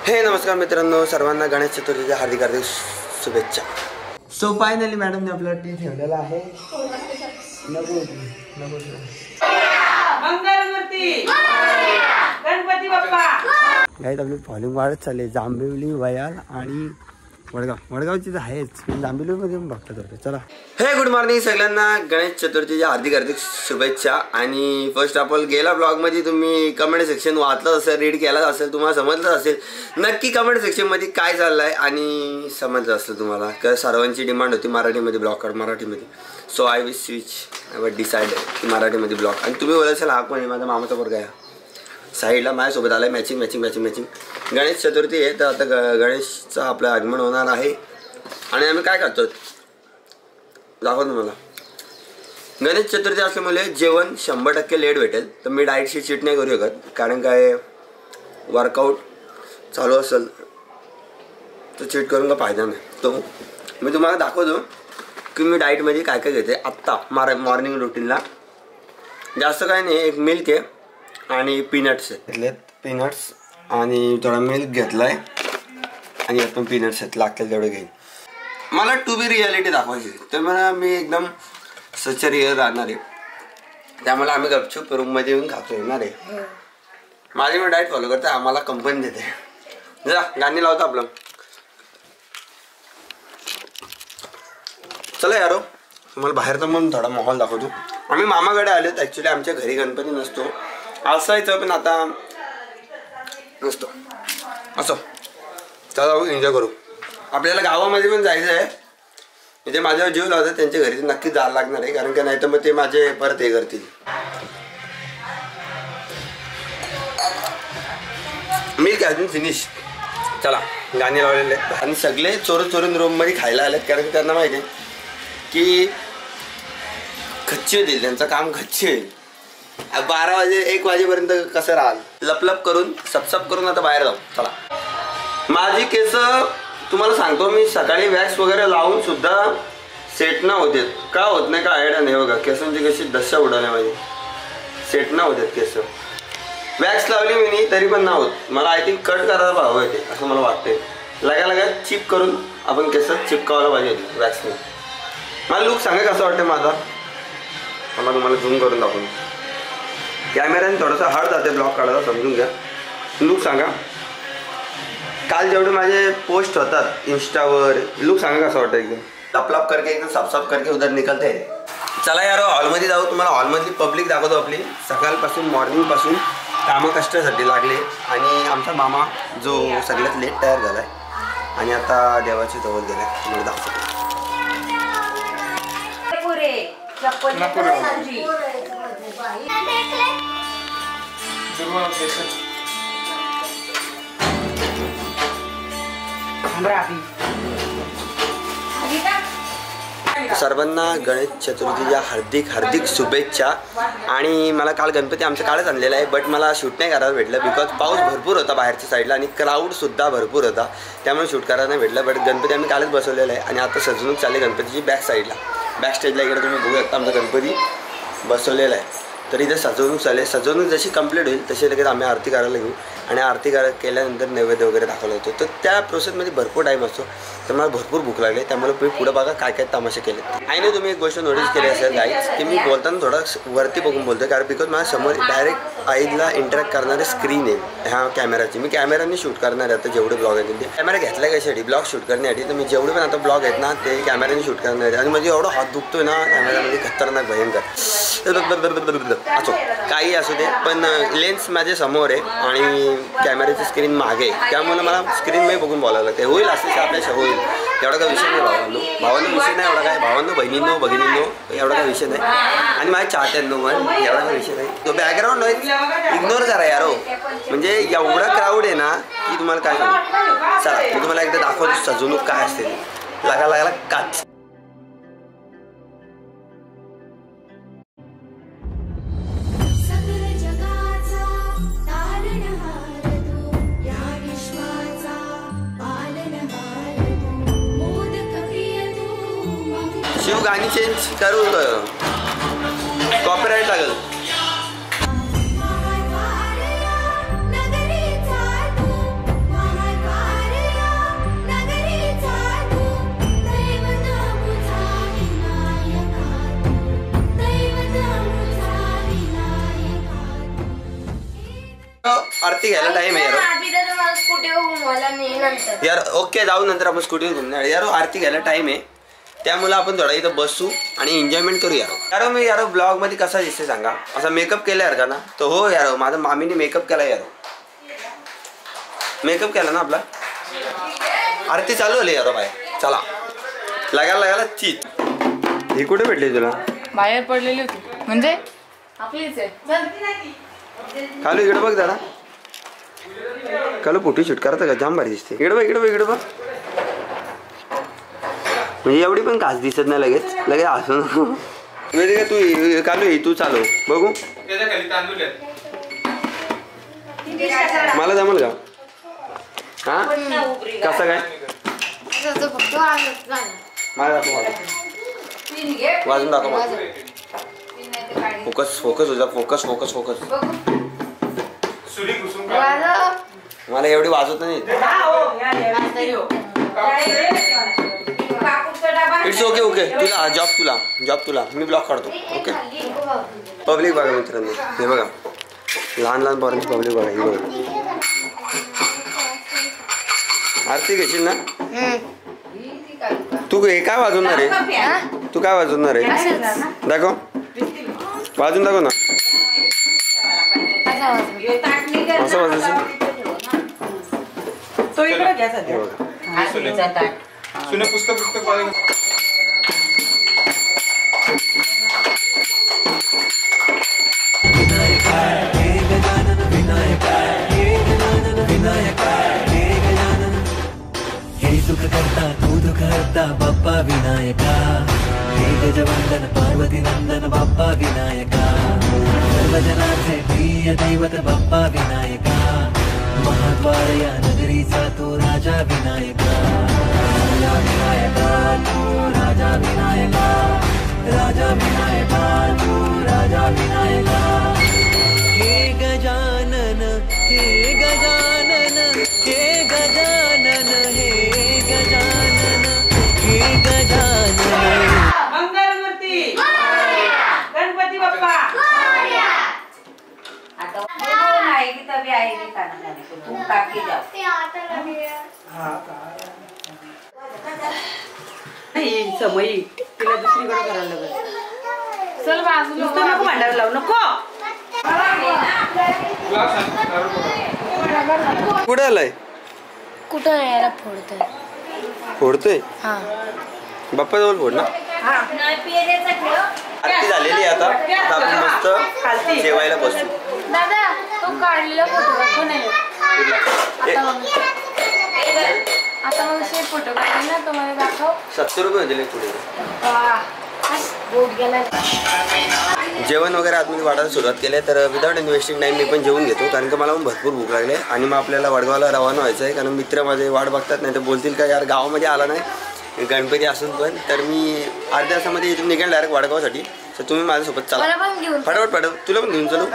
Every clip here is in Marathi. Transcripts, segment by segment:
हे नमस्कार मित्रांनो, सर्वांना गणेश चतुर्थीच्या हार्दिक हार्दिक शुभेच्छा। सो फायनली मॅडमने आपला टी ठेवलेला आहे। गणपती बाप्पा गाईड आपली फॉलोइंग वाढत चालली। जांभिवली, वयाल आणि वडगावची तर आहेच, जांभिवलीमध्ये पण बघतात होते। चला, हे गुड मॉर्निंग सगळ्यांना, गणेश चतुर्थीच्या हार्दिक हार्दिक शुभेच्छा। आणि फर्स्ट ऑफ ऑल गेला ब्लॉगमध्ये तुम्ही कमेंट सेक्शन वाचलं असेल, रीड केला असेल, तुम्हाला समजलं असेल नक्की कमेंट सेक्शनमध्ये काय चाललं आहे आणि समजलं असेल तुम्हाला का सर्वांची डिमांड होती मराठीमध्ये ब्लॉग काढ मराठीमध्ये। So I will switch, I was decided की मराठीमध्ये ब्लॉग। आणि तुम्ही बोलाल हा कोणी, माझा मामाचा पोरगा आहे साईडला माझ्यासोबत आला आहे। मॅचिंग गणेश चतुर्थी आहे तर आता गणेशचं आपलं आगमन होणार आहे। आणि आम्ही काय करतो दाखवतो तुम्हाला। गणेश चतुर्थी असल्यामुळे जेवण 100% लेट भेटेल, तर मी डाएटशी चीट नाही करू शकत, कारण काय वर्कआउट चालू असेल तर चीट करून का फायदा नाही। तो मी तुम्हाला दाखवतो की मी डाएटमध्ये काय काय घेते आत्ता मॉर्निंग रुटीनला। जास्त काय नाही, एक मिल्क आहे आणि पीनट्स घेतलेत, पीनट्स आणि थोडा मिल्क घेतला आहे आणि यात पण पीनट्स आहेत, लागतील तेवढे घेईन। मला टू बी रियालिटी दाखवायची, त्यामुळे मी एकदम सच रिअल राहणार आहे, त्यामुळे आम्ही गपचूप रूममध्ये येऊन खातो येणार आहे। माझी मी डाएट फॉलो करते, आम्हाला कंपनी देते। जरा गाणी लावतो आपलं। चला यारो, तुम्हाला बाहेरचा पण थोडा माहोल दाखवतो। आम्ही मामाकडे आलेत, ॲक्च्युली आमच्या घरी गणपती नसतो, असायचं पण आता नसतो असं। चला एन्जॉय करू। आपल्याला गावामध्ये पण जायचं आहे, म्हणजे माझ्यावर जीव लावतात त्यांच्या घरी नक्कीच जायला लागणार आहे, कारण की नाही तर मग ते माझे परत हे करतील। मी काय फिनिश। चला गाणी लावलेले आहेत आणि सगळे चोरून रूममध्ये खायला आलेत, कारण की त्यांना माहिती आहे की खच्ची होतील, त्यांचं काम खच्ची होईल। 12 वाजे 1 वाजेपर्यंत कसं राहाल, लपलप करून सपसप करून आता बाहेर जाऊ। चला, माझी केस तुम्हाला सांगतो मी, सकाळी वॅक्स वगैरे लावून सुद्धा सेट ना होते। का होत नाही का आयडिया नाही बघा, केसांची कशी दशा उडवल्या माझी, सेट ना होते केस। वॅक्स लावली मी नाही तरी पण ना होत, मला आय थिंक कट करायला हवं येते असं मला वाटते। लगालग चिप करून आपण केस चिपकावायला पाहिजे वॅक्सने। मला लुक सांगा कसं वाटतं माझा, मला तुम्हाला झूम करून दाखवून। कॅमेऱ्याने थोडासा हार्ड जाते ब्लॉग काढायला, समजून घ्या। लुक सांगा, काल जेवढे माझे पोस्ट होतात इंस्टावर, लुक सांगा कसं वाटतं, एकदम लपलप करके एकदम साफ करके उधर निकलते। चला यार हॉलमध्ये जाऊ, तुम्हाला हॉलमधली पब्लिक दाखवतो आपली। सकाळपासून मॉर्निंगपासून कामं कष्टासाठी लागले आणि आमचा मामा जो सगळ्यात लेट तयार झाला आहे आणि आता देवाची जवळ गेला, तुम्हाला दाखवतो। सर्वांना गणेश चतुर्थीच्या हार्दिक हार्दिक शुभेच्छा। आणि मला काल गणपती आमच्या कालच आणलेला आहे, बट मला शूट नाही करायला भेटलं बिकॉज पाऊस भरपूर होता बाहेरच्या साईडला आणि क्राऊडसुद्धा भरपूर होता, त्यामुळे शूट करायला नाही भेटलं। बट गणपती आम्ही कालच बसवलेला आहे आणि आता सजवणूक चालली गणपतीची बॅक साईडला, बॅक स्टेजला इकडे तुम्ही बघू शकता आमचा गणपती बसवलेला आहे। तर इथे सजवणूक चालेल, सजवणूक जशी कंप्लीट होईल तशी लगेच आम्ही आरती करायला घेऊ आणि आरती केल्यानंतर नैवेद्य वगैरे दाखवला होतो। तर त्या प्रोसेसमध्ये भरपूर टाईम असतो, तर मला भरपूर भूक लागली, त्यामुळे तुम्ही पुढं बघा काय काय तमाशे केले। आणि नाही तुम्ही एक गोष्ट नोटीस केली असेल गाईज की मी बोलताना थोडं वरती बघून बोलतो, कारण बिकॉज माझ्यासमोर डायरेक्ट आईला इंटरॅक्ट करणारी स्क्रीन आहे ह्या कॅमेराची। मी कॅमेराने शूट करणार आहे आता जेवढे ब्लॉग आहेत ते। कॅमेरा घेतला कशासाठी, ब्लॉग शूट करण्यासाठी, तर मी जेवढे पण आता ब्लॉग आहेत ना ते कॅमेराने शूट करणार आहे। आणि म्हणजे एवढं हात दुखतोय ना कॅमेरामध्ये, खतरनाक भयंकर। असो काही असू दे, पण लेन्स माझ्या समोर आहे आणि कॅमेऱ्याची स्क्रीन मागे आहे, त्यामुळे मला स्क्रीनमध्ये बघून बोलायला लागते। होईल असं आपल्याशी होईल, एवढा काय विषय नाही भावांनो विषय नाही एवढा काय, भावांनो भगिनींनो एवढा काय विषय नाही। आणि माझ्या चाहत्यांनो पण एवढा काय विषय नाही। तो बॅकग्राऊंड इग्नोर करा यारो, म्हणजे एवढा क्राऊड आहे ना की तुम्हाला काय सांगू। चला मी तुम्हाला एकदा दाखवतो सजवणूक काय असते, लागला काच। शिव गाणी चेंज करू, कॉपीराइट लागेल। आरती घ्यायला टाइम आहे यार. ओके जाऊ नंतर आपण स्कूटीवर घुमणार यार. आरती घ्यायला टाइम आहे त्यामुळे आपण थोडा इथं बसू आणि एन्जॉयमेंट करूया. यार मी यार ब्लॉग मध्ये कसा दिसते सांगा. असा मेकअप केला यार का ना. तर हो यार माझ्या मामीने मेकअप केला यार. मेकअप केला ना आपला. आरती चालू आली यार बाय. चला लागायला चीज. ही कुठे भेटली तुला. बाहेर पडलेली होती म्हणजे आपलीच आहे. कालू इकडे बघ जरा. कालू फोटो शूट करता का. जाम भारी दिसते. इकडे बघ इकडे बघ. म्हणजे एवढी पण खास दिसत नाही. लगेच असं नको. का तू कालू तू चालव बघू. मला जमल का. हा कसं काय मला वाजून दाखव. फोकस हो जा. फोकस मला एवढी वाजवत नाही. इट्स ओके जॉब तुला मी ब्लॉक काढतो. ओके पब्लिक बघा मित्रांनो. हे बघा लहान पोरांची पब्लिक बघा. ही बघा आरती घेशील ना तू. हे काय वाजवणार आहे. तू काय वाजवणार आहे दाखव. वाजून दाखव ना. असं वाजायचं. पुस्तक सुख करता तू दुख हरता बाप्पा विनायका. हे गजवंदन पार्वती नंदन बाप्पा विनायका. सर्वजनांचे प्रिय दैवत बाप्पा विनायका. महाद्वार या नगरीचा तू राजा विनायका. राजा विनायका तू राजा विनायका. राजा विनायका तू राजा विनायका. हे गजानन हे गजानन हे गजानन हे गजानन हे गजानन. मंगलमूर्ती गणपती बाप्पा. समयी तिला दुसरीकडे करायला लागेल. चल बाजूला नको भांडायला लावू नको. कुठे आलाय. कुठं यायला फोडतोय. हा बाप्पा जवळ फोड ना. आरती झालेली आता आपण मस्त जेवायला बसू. दादा तो काढलेला फोटो नाही आता मग फोटो काढले ना तो मला दाखव. 70 रुपये दिले पुढे. जेवण वगैरे आतमध्ये वाढायला सुरुवात केली आहे. तर विदाउट इन्व्हेस्टिंग टाईम मी पण जेवून घेतो कारण की मला पण भरपूर भूक लागली आणि मग आपल्याला वडगावला रवाना व्हायचं आहे. कारण मित्र माझे वाट बघतात नाही तर बोलतील का यार गावामध्ये आला नाही गणपती असून पण. तर मी अर्ध्या तासामध्ये इथून निघेल डायरेक्ट वडगावसाठी. तर तुम्ही माझ्यासोबत चला फटाफट तुला पण घेऊन चलू.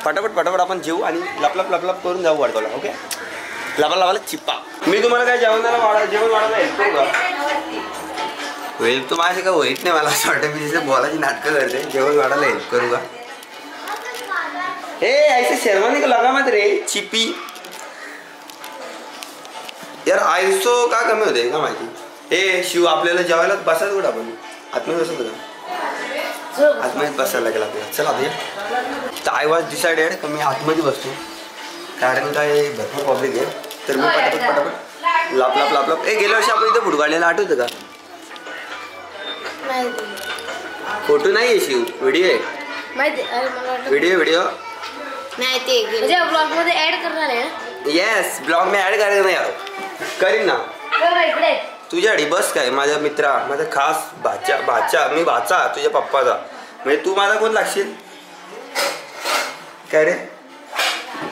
फटाफट आपण जेवू आणि लपलप करून जाऊ वडगावला. ओके लावाला चिप्पा. मी तुम्हाला काय जेवण वाढायला हेल्प करू का. हेल्प तर माझ्या काय होईत नाही. मला असं वाटतं मी तिथे बोलायची नाटकं करते. जेवण वाढायला हेल्प करू का. ऐसे शर्माने का लगा मत रे चिपी. यार आयसो का कमी होते का माहिती. शिव आपल्याला जेवायला बसायला कुठं आपण आतमध्ये बसत होता. आतमध्ये बसायला लागेल आपल्याला. चला तर आय वॉज डिसाइडेड का मी आतमध्ये बसतो कारण काय भरपूर पब्लिक आहे. तर मी पटापट लाप गेल्या वर्षी आपण इथे फोटो काढलेला आठवतं का. फोटो नाही आहे शिव व्हिडिओ आहे. व्हिडिओ नाही ते ब्लॉग मध्ये ऍड करणार आहे. येस ब्लॉग मी ऍड करायचं नाही यार. करीन ना तुझ्यासाठी. बस काय माझ्या मित्रा माझा खास भाचा मी भाचा तुझ्या पप्पाचा. म्हणजे तू माझा कोण लागशील काय रे.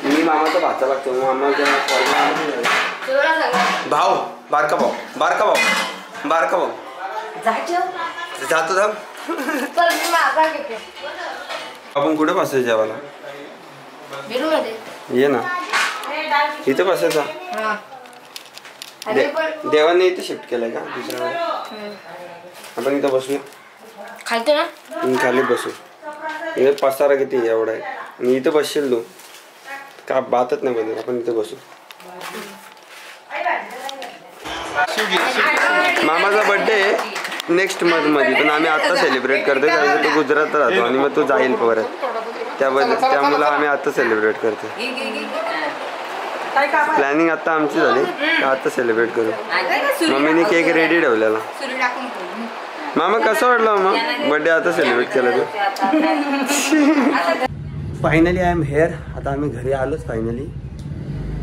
मी मामाचा भाचा लागतो. मामाचा भाऊ बारका भाऊ जातो थांब. आपण कुठे बसायचं जेवायला. ये ना इथं बसायचा. देवाने इथं शिफ्ट केलंय का दुसऱ्या. आपण इथं बसूया खालते ना. खाली बसू. इथे पसारा किती एवढा आहे आणि इथं बसशील तू. का बातच नाही बनवत. आपण इथे बसू. मामाचा बर्थडे नेक्स्ट मंथ मध्ये, पण आम्ही आता सेलिब्रेट करतो कारण की तो गुजरात राहतो आणि मग तो जाईल परत. त्यामुळे आम्ही आता सेलिब्रेट करतो. प्लॅनिंग आता आमची झाली, आता सेलिब्रेट करू. मम्मीने केक रेडी ठेवलेला. मामा कसं वाटलं मग बर्थडे आता सेलिब्रेट केला तो? Finally I am here. आता आम्ही घरी आलोच फायनली.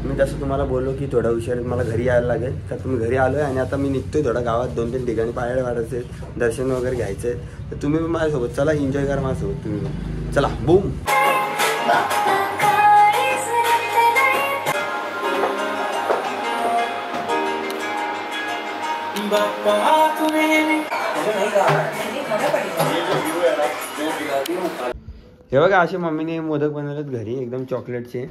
मी तसं तुम्हाला बोललो की थोडा उशीर मला घरी यायला लागेल, तर तुम्ही घरी आलो आहे आणि आता मी निघतोय थोडा गावात 2-3 ठिकाणी पाहायला वाढायचे, दर्शन वगैरे घ्यायचे. तर तुम्ही पण माझ्यासोबत चला, एन्जॉय करा माझ्यासोबत तुम्ही पण. चला बूम. हे बघा असे मम्मीने मोदक बनवलेत घरी एकदम चॉकलेटचे.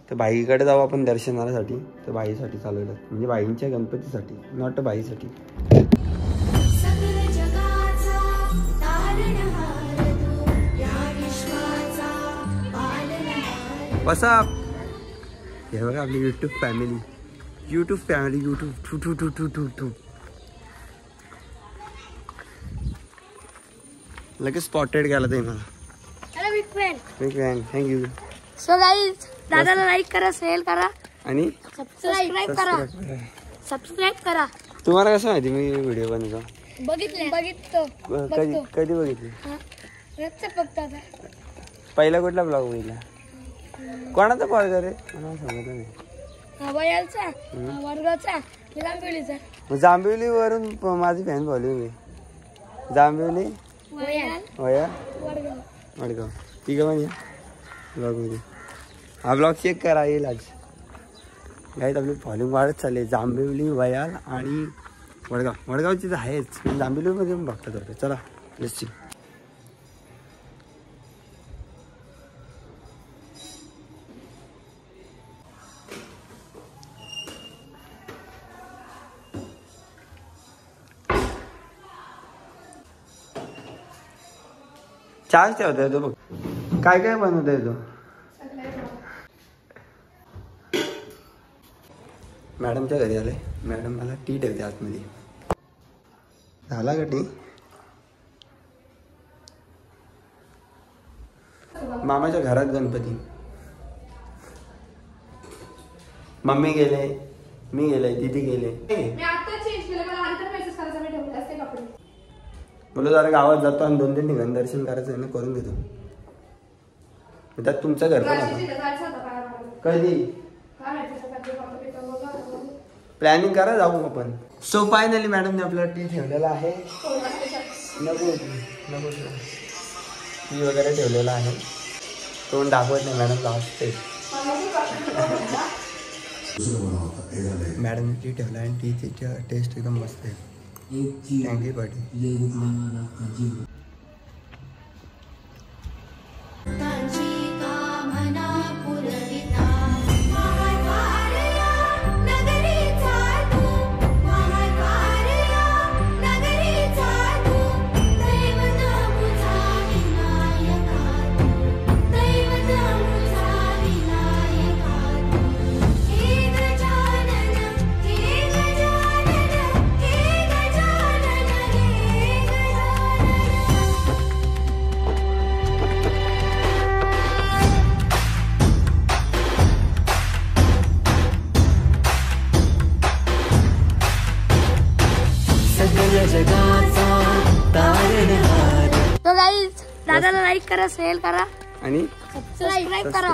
तर बाईकडे जाऊ आपण दर्शनासाठी. तर बाईसाठी चालवलं, म्हणजे बाईंच्या गणपतीसाठी, नॉट बाईसाठी. बसा. हे बघा आपली यूट्यूब फॅमिली यूट्यूब टू लगेच स्पॉटेड गेला ते मला. Big fan thank you. So guys दादाला लाईक करा, शेअर करा आणि सबस्क्राईब करा. तुम्हाला कसं माहिती मी व्हिडिओ बनवतो? बघितलं कधी बघितली? फक्त पहिला कुठला ब्लॉग बघितला? कोणाचा कॉल करे मला सांगत नाही. वर्गाचा जांभिवली वरून माझी फॅन फॉलोइंग आहे. जांभिवली होया वडगाव ठीक आहे म्हणजे ब्लॉग मध्ये. हा ब्लॉग चेक करा, येईल आज. गाईत आपली फॉलोइंग वाढत चालली. जांभिवली, वयाल आणि वडगावची तर आहेच, पण जांभिवलीमध्ये पण बघतात होते. चला लेट्स सी. चार्ज ठेवता येतो बघ. काय काय बनवता येतो? मॅडमच्या घरी आले. मॅडम मला टी ठेवते आतमध्ये. झाला का टी? मामाच्या घरात गणपती. मम्मी गेले, मी गेले, दीदी गेले. बोलो जरा गावात जातो आणि 2-3 ठिकाणी दर्शन करायचं आहे ना, करून घेतो. त्यात तुमचं घर पण होतं. कधी प्लॅनिंग करा जाऊ आपण. सो फायनली मॅडमने आपला टी ठेवलेला आहे. नको टी वगैरे ठेवलेला आहे. तोंड दाखवत नाही मॅडम लावते. मॅडमने टी ठेवला आणि टीची टेस्ट एकदम मस्त आहे. थँक्यू पाटील. तो गाईज दादाला लाईक करा, शेअर करा आणि सबस्क्राईब करा.